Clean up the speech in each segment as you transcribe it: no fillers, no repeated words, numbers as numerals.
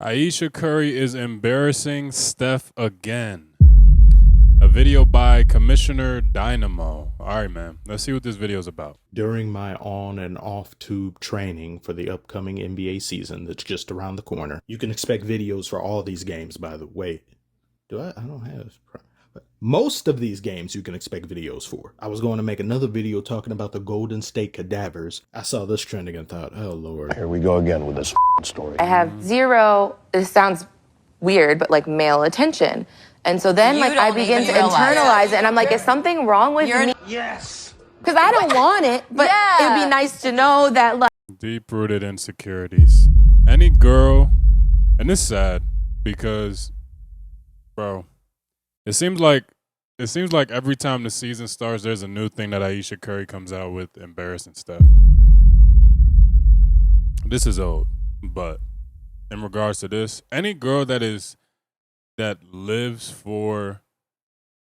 Ayesha Curry is embarrassing Steph again. A video by Commissioner Dynamo. All right, man. Let's see what this video is about. During my on and off tube training for the upcoming NBA season that's just around the corner, you can expect videos for all these games, by the way. I don't have... Most of these games you can expect videos for. I was going to make another video talking about the Golden State Cadavers. I saw this trending and thought, oh Lord. Here we go again with this story. I have zero, this sounds weird, but like male attention. And so then I begin to internalize it and I'm like, is something wrong with me? Yes! Because I don't want it, but it'd be nice to know that like. Deep-rooted insecurities. Any girl, and it's sad because, bro, it seems like every time the season starts, there's a new thing that Ayesha Curry comes out with embarrassing stuff. This is old, but in regards to this, any girl that lives for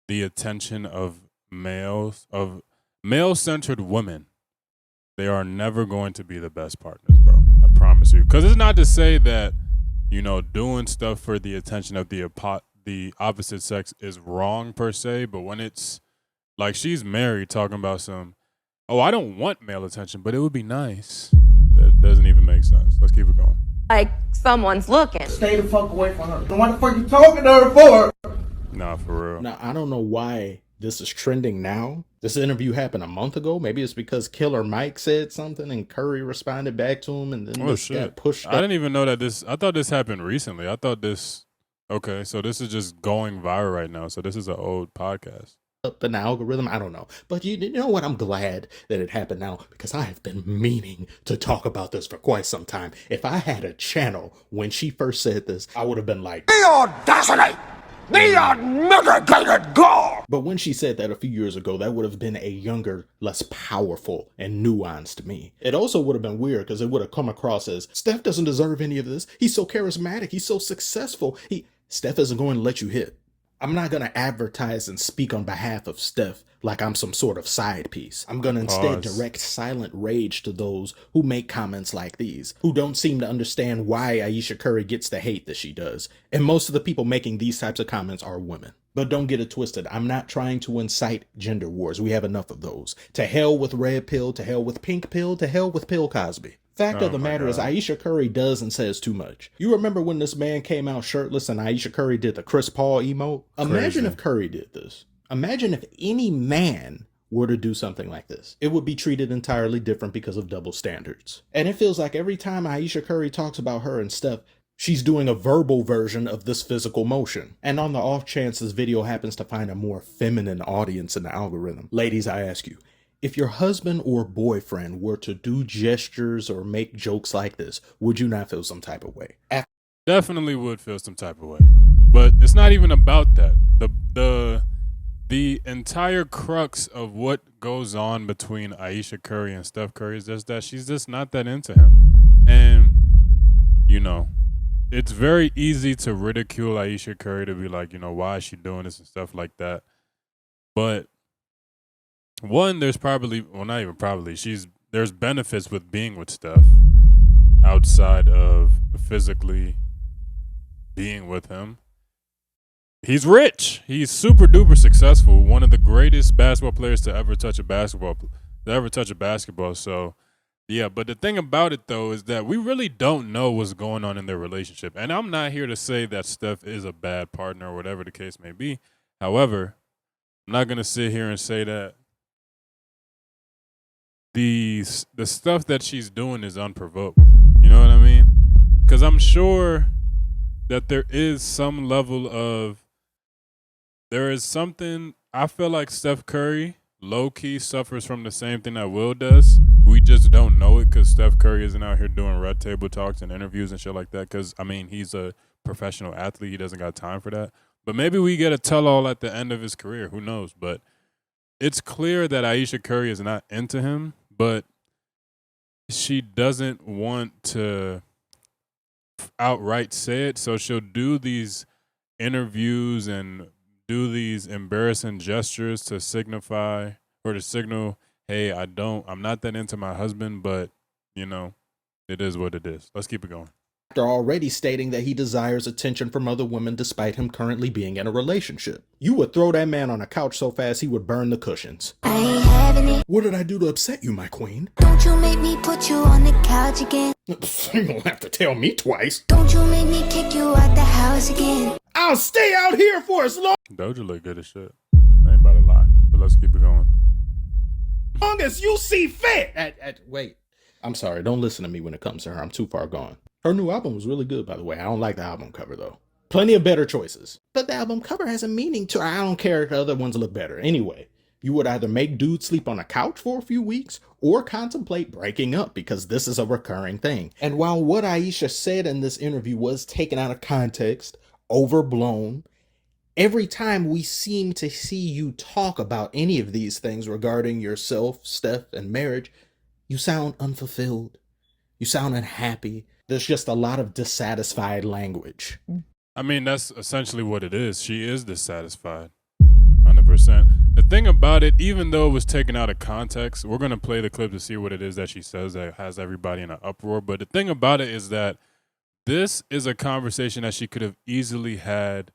the attention of males, of male-centered women, they are never going to be the best partners, bro. I promise you. Because it's not to say that, doing stuff for the attention of the opposite sex is wrong per se, but when it's like she's married talking about I don't want male attention, but it would be nice. That doesn't even make sense. Let's keep it going. Like someone's looking. Stay the fuck away from her. What the fuck you talking to her for? Nah, for real. Now, I don't know why this is trending now. This interview happened a month ago. Maybe it's because Killer Mike said something and Curry responded back to him and then this got pushed up. I didn't even know that I thought this happened recently. Okay, so this is just going viral right now. So this is an old podcast. Up in the algorithm, I don't know. But you know what? I'm glad that it happened now because I have been meaning to talk about this for quite some time. If I had a channel when she first said this, I would have been like, The audacity! The unmitigated gall! But when she said that a few years ago, that would have been a younger, less powerful, and nuanced me. It also would have been weird because it would have come across as, Steph doesn't deserve any of this. He's so charismatic. He's so successful. Steph isn't going to let you hit. I'm not going to advertise and speak on behalf of Steph like I'm some sort of side piece. I'm going to instead direct silent rage to those who make comments like these, who don't seem to understand why Ayesha Curry gets the hate that she does. And most of the people making these types of comments are women. But don't get it twisted. I'm not trying to incite gender wars. We have enough of those. To hell with red pill, to hell with pink pill, to hell with Pill Cosby. Fact of the matter is Ayesha Curry does and says too much. You remember when this man came out shirtless and Ayesha Curry did the Chris Paul emote? Imagine if Curry did this. Imagine if any man were to do something like this. It would be treated entirely different because of double standards. And it feels like every time Ayesha Curry talks about her and Steph, she's doing a verbal version of this physical motion. And on the off chance this video happens to find a more feminine audience in the algorithm, ladies, I ask you, if your husband or boyfriend were to do gestures or make jokes like this, would you not feel some type of way? Definitely would feel some type of way. But it's not even about that. The entire crux of what goes on between Ayesha Curry and Steph Curry is just that she's just not that into him. And, it's very easy to ridicule Ayesha Curry, to be like, why is she doing this and stuff like that. But one, there's there's benefits with being with Steph outside of physically being with him. He's rich. He's super duper successful. One of the greatest basketball players to ever touch a basketball. So, yeah. But the thing about it though is that we really don't know what's going on in their relationship. And I'm not here to say that Steph is a bad partner or whatever the case may be. However, I'm not gonna sit here and say that the stuff that she's doing is unprovoked. You know what I mean? Because I'm sure that there is some level of, I feel like Steph Curry low-key suffers from the same thing that Will does. We just don't know it because Steph Curry isn't out here doing red table talks and interviews and shit like that because, he's a professional athlete. He doesn't got time for that. But maybe we get a tell-all at the end of his career. Who knows? But it's clear that Ayesha Curry is not into him, but she doesn't want to outright say it, so she'll do these interviews and do these embarrassing gestures to signify or to signal, hey, I'm not that into my husband, but it is what it is. Let's keep it going. after already stating that he desires attention from other women despite him currently being in a relationship. You would throw that man on a couch so fast he would burn the cushions. I ain't having it. What did I do to upset you, my queen? Don't you make me put you on the couch again. You don't have to tell me twice. Don't you make me kick you out the house again. I'll stay out here for as Doja look good as shit. I ain't about to lie. But let's keep it going. long as you see fit. Wait. I'm sorry. Don't listen to me when it comes to her. I'm too far gone. Her new album was really good, by the way. I don't like the album cover, though. Plenty of better choices. But the album cover has a meaning to her. I don't care if the other ones look better. Anyway, you would either make dudes sleep on a couch for a few weeks or contemplate breaking up because this is a recurring thing. And while what Ayesha said in this interview was taken out of context, overblown, every time we seem to see you talk about any of these things regarding yourself, Steph, and marriage, you sound unfulfilled. You sound unhappy. There's just a lot of dissatisfied language. I mean, that's essentially what it is. She is dissatisfied. 100%. The thing about it, even though it was taken out of context, we're going to play the clip to see what it is that she says that has everybody in an uproar. But the thing about it is that this is a conversation that she could have easily had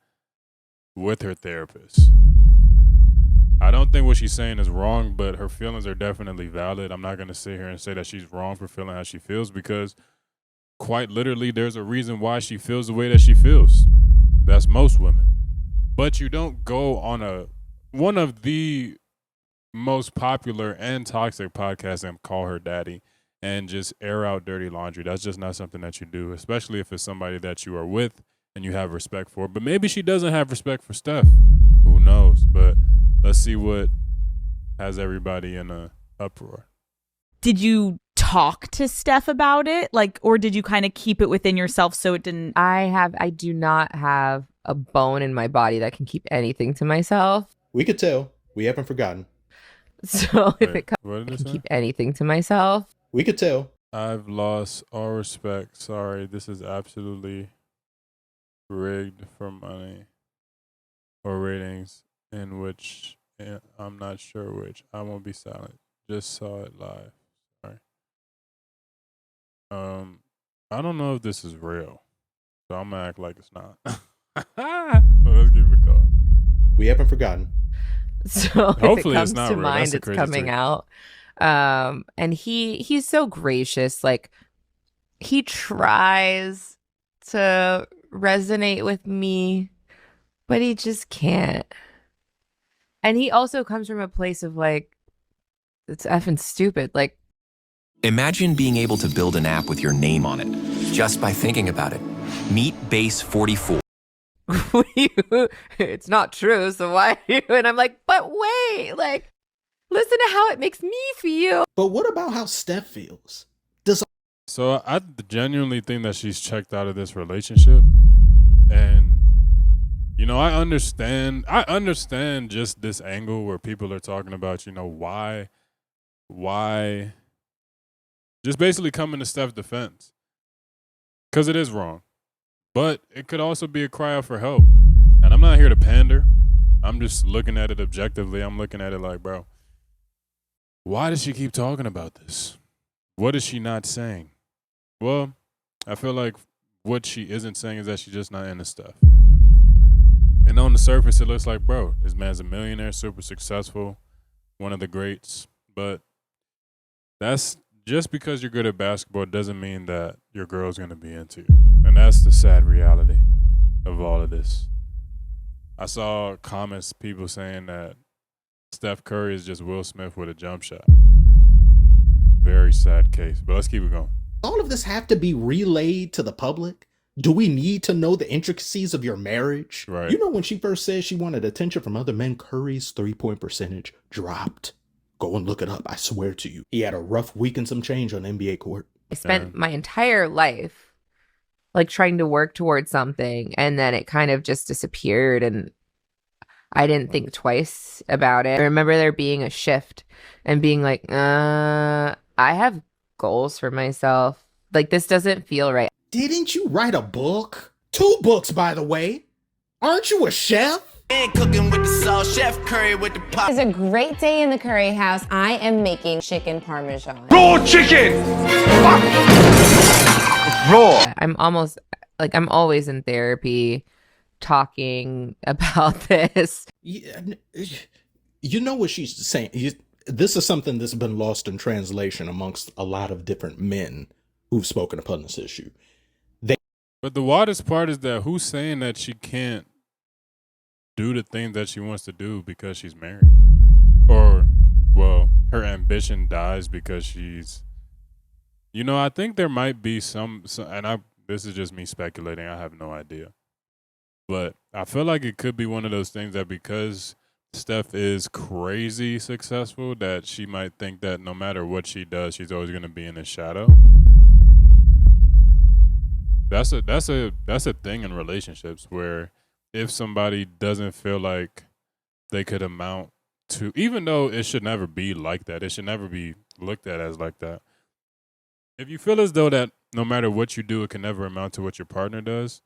with her therapist. I don't think what she's saying is wrong, but her feelings are definitely valid. I'm not going to sit here and say that she's wrong for feeling how she feels because quite literally there's a reason why she feels the way that she feels. That's most women. But you don't go on one of the most popular and toxic podcasts and call her daddy and just air out dirty laundry. That's just not something that you do, especially if it's somebody that you are with and you have respect for. But maybe she doesn't have respect for Steph. Who knows? But let's see what has everybody in a uproar. Did you talk to Steph about it? Or did you kind of keep it within yourself so it didn't? I do not have a bone in my body that can keep anything to myself. We could tell. We haven't forgotten. So if Wait, it comes, what did I it can say? keep anything to myself. We could tell. I've lost all respect. Sorry, this is absolutely rigged for money or ratings, in which I'm not sure which. I won't be silent. Just saw it live. Sorry. I don't know if this is real, so I'm gonna act like it's not. Let's keep it going. We haven't forgotten. So Hopefully if it's it comes not to real. mind, That's the it's craziest coming thing. out. And he's so gracious. Like, he tries to resonate with me, but he just can't. And he also comes from a place of like, it's effing stupid. Like, Imagine being able to build an app with your name on it, just by thinking about it. Meet Base 44. it's not true, so why? And I'm like, but wait, like, listen to how it makes me feel. But what about how Steph feels? So I genuinely think that she's checked out of this relationship, and I understand just this angle where people are talking about why just basically coming to Steph's defense, because it is wrong, but it could also be a cry out for help. And I'm not here to pander. I'm just looking at it objectively. I'm looking at it like, bro, why does she keep talking about this? What is she not saying? Well, I feel like what she isn't saying is that she's just not into stuff. And on the surface, it looks like, bro, this man's a millionaire, super successful, one of the greats. But that's just because you're good at basketball doesn't mean that your girl's going to be into you. And that's the sad reality of all of this. I saw comments, people saying that Steph Curry is just Will Smith with a jump shot. Very sad case. But let's keep it going. All of this have to be relayed to the public? Do we need to know the intricacies of your marriage? Right. When she first said she wanted attention from other men, Curry's 3-point percentage dropped. Go and look it up. I swear to you. He had a rough week and some change on the NBA court. I spent my entire life like trying to work towards something, and then it kind of just disappeared, and I didn't think twice about it. I remember there being a shift and being like, I have goals for myself. Like, this doesn't feel right. Didn't you write a book? 2 books, by the way. Aren't you a chef? Cooking with the salt, Chef Curry with the pop. It's a great day in the curry house. I am making chicken parmesan. Raw chicken! Raw. I'm always in therapy talking about this. You know what she's saying? This is something that's been lost in translation amongst a lot of different men who've spoken upon this issue. But the wildest part is that who's saying that she can't do the things that she wants to do because she's married? Or, well, her ambition dies because she's... You know, I think there might be some and this is just me speculating, I have no idea. But I feel like it could be one of those things that because Steph is crazy successful, that she might think that no matter what she does, she's always going to be in the shadow. That's a thing in relationships where if somebody doesn't feel like they could amount to, even though it should never be like that, it should never be looked at as like that. If you feel as though that no matter what you do, it can never amount to what your partner does,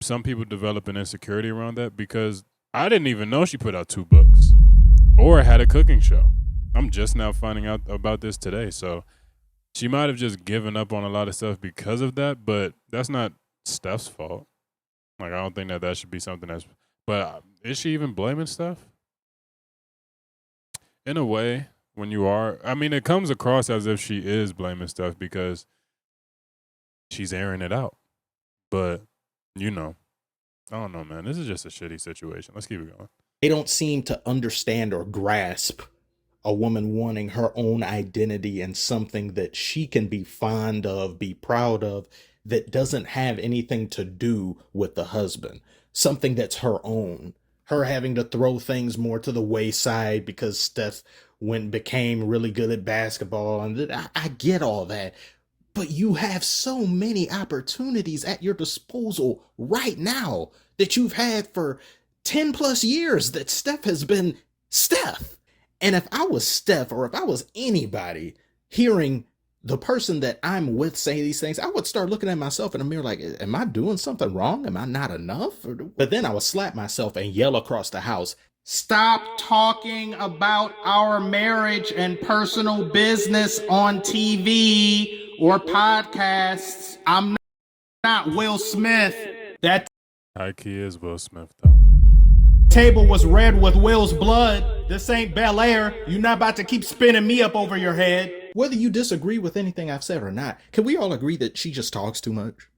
some people develop an insecurity around that because I didn't even know she put out 2 books or had a cooking show. I'm just now finding out about this today. So she might have just given up on a lot of stuff because of that, but that's not Steph's fault. Like, I don't think that should be something that's... But is she even blaming Steph? In a way, when you are... I mean, it comes across as if she is blaming Steph because she's airing it out. But, you know, I don't know, man. This is just a shitty situation. Let's keep it going. They don't seem to understand or grasp a woman wanting her own identity and something that she can be fond of, be proud of, that doesn't have anything to do with the husband. Something that's her own. Her having to throw things more to the wayside because Steph became really good at basketball. And I get all that. But you have so many opportunities at your disposal right now that you've had for 10 plus years that Steph has been Steph. And if I was Steph, or if I was anybody hearing the person that I'm with say these things, I would start looking at myself in the mirror like, am I doing something wrong? Am I not enough? But then I would slap myself and yell across the house, stop talking about our marriage and personal business on TV or podcasts. I'm not Will Smith. That High key is Will Smith, though. table was red with Will's blood. This ain't Bel Air. You're not about to keep spinning me up over your head. Whether you disagree with anything I've said or not, can we all agree that she just talks too much?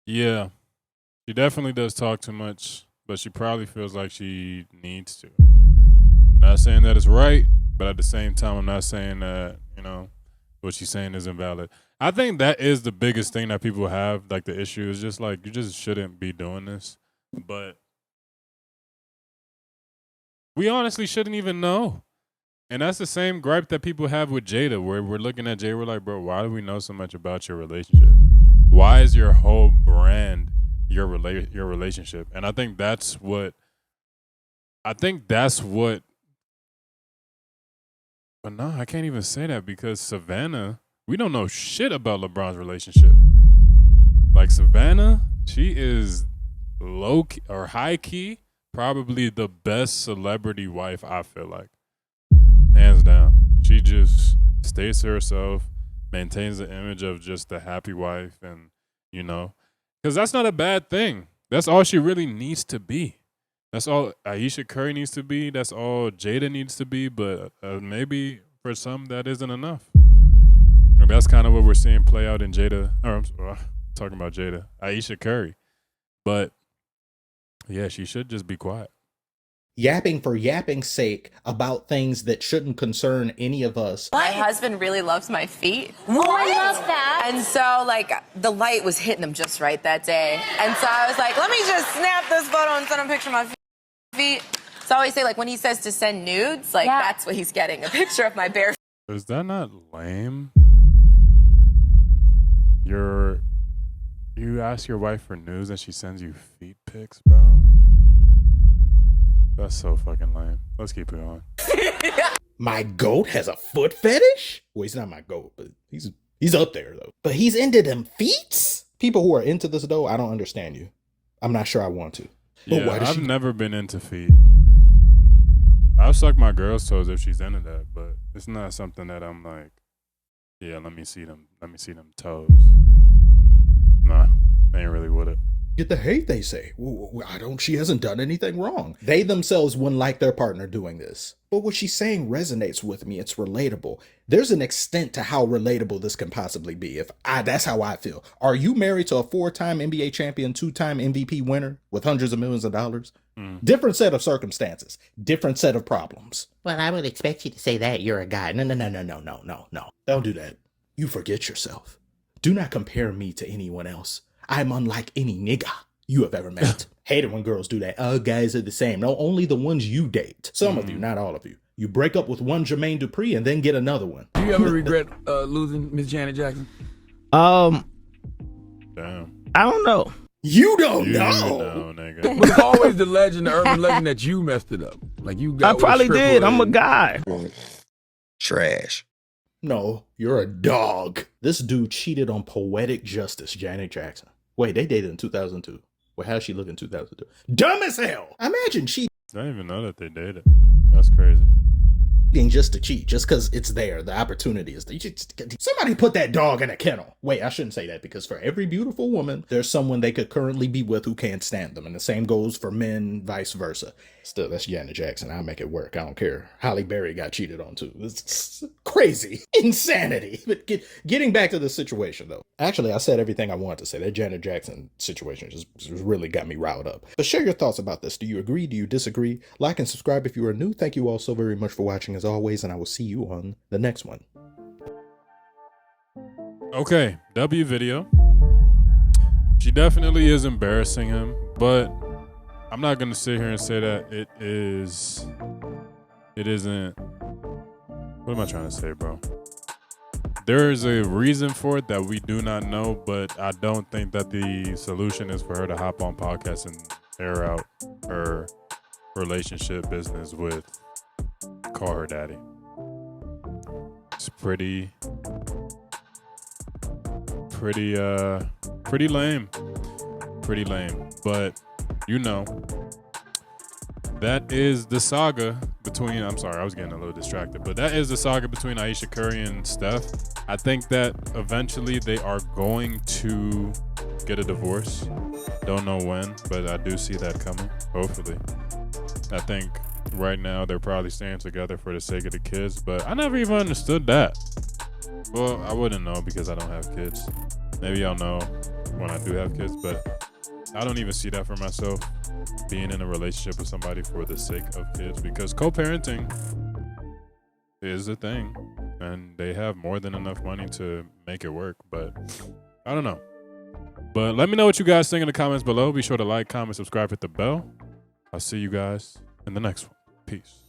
Yeah, she definitely does talk too much, but she probably feels like she needs to. Not saying that it's right, but at the same time, I'm not saying that, you know, what she's saying is invalid. I think that is the biggest thing that people have, like the issue is just like, you just shouldn't be doing this. But we honestly shouldn't even know. And that's the same gripe that people have with Jada, where we're looking at Jada, we're like, bro, why do we know so much about your relationship? Why is your whole brand your relationship? And I think that's what, but no, I can't even say that because Savannah, we don't know shit about LeBron's relationship. Like Savannah, she is low key or high key, probably the best celebrity wife, I feel like. Hands down. She just stays to herself, maintains the image of just the happy wife, and, you know, because that's not a bad thing. That's all she really needs to be. That's all Ayesha Curry needs to be. That's all Jada needs to be. But maybe for some, that isn't enough. And that's kind of what we're seeing play out in Jada. Or I'm talking about Jada, Ayesha Curry. But yeah, she should just be quiet. Yapping for yapping's sake about things that shouldn't concern any of us. My husband really loves my feet. Oh, I love that. And so, like, the light was hitting him just right that day. And so I was like, let me just snap this photo and send him a picture of my feet. So I always say, like, when he says to send nudes, like, that's what he's getting, a picture of my bare feet. Is that not lame? You ask your wife for nudes and she sends you feet pics, bro? That's so fucking lame. Let's keep it on. My goat has a foot fetish? Well, he's not my goat, but he's up there, though. But he's into them feets? People who are into this, though, I don't understand you. I'm not sure I want to. But Yeah, I've never been into feet. I'll suck my girl's toes if she's into that, but it's not something that I'm like, yeah, let me see them toes. Nah, they ain't really with it. Get the hate, they say. She hasn't done anything wrong. They themselves wouldn't like their partner doing this. But what she's saying resonates with me. It's relatable. There's an extent to how relatable this can possibly be. That's how I feel. Are you married to a 4-time NBA champion, 2-time MVP winner with hundreds of millions of dollars? Different set of circumstances, different set of problems. Well, I would expect you to say that you're a guy. No. Don't do that. You forget yourself. Do not compare me to anyone else. I'm unlike any nigga you have ever met. Hate it when girls do that. Guys are the same. No, only the ones you date. Some of you, not all of you. You break up with one Jermaine Dupri and then get another one. Do you ever regret losing Miss Janet Jackson? Damn. I don't know. You don't know. Nigga. But it's always the legend, the urban legend that you messed it up. Like you got. I probably did. I'm a guy. Trash. No, you're a dog. This dude cheated on Poetic Justice, Janet Jackson. Wait, they dated in 2002. Well, how'd she look in 2002? Dumb as hell. Imagine cheating. I didn't even know that they dated. That's crazy. Just to cheat, just because it's there. The opportunity is there. Somebody put that dog in a kennel. Wait, I shouldn't say that because for every beautiful woman, there's someone they could currently be with who can't stand them. And the same goes for men, vice versa. Still, that's Janet Jackson. I'll make it work. I don't care. Halle Berry got cheated on too. It's crazy. Insanity. But getting back to the situation though. Actually, I said everything I wanted to say. That Janet Jackson situation just really got me riled up. But share your thoughts about this. Do you agree? Do you disagree? Like and subscribe if you are new. Thank you all so very much for watching as always, and I will see you on the next one. Okay, W video. She definitely is embarrassing him, but I'm not gonna sit here and say that it isn't. What am I trying to say, bro? There is a reason for it that we do not know, but I don't think that the solution is for her to hop on podcasts and air out her relationship business with call her daddy. It's pretty lame. Pretty lame. But you know, that is the saga between, I'm sorry, I was getting a little distracted, but that is the saga between Ayesha Curry and Steph. I think that eventually they are going to get a divorce. Don't know when, but I do see that coming, hopefully. I think right now they're probably staying together for the sake of the kids, but I never even understood that. Well, I wouldn't know because I don't have kids. Maybe I'll know when I do have kids, but I don't even see that for myself, being in a relationship with somebody for the sake of kids, because co-parenting is a thing and they have more than enough money to make it work, but I don't know. But let me know what you guys think in the comments below. Be sure to like, comment, subscribe, hit the bell. I'll see you guys in the next one. Peace.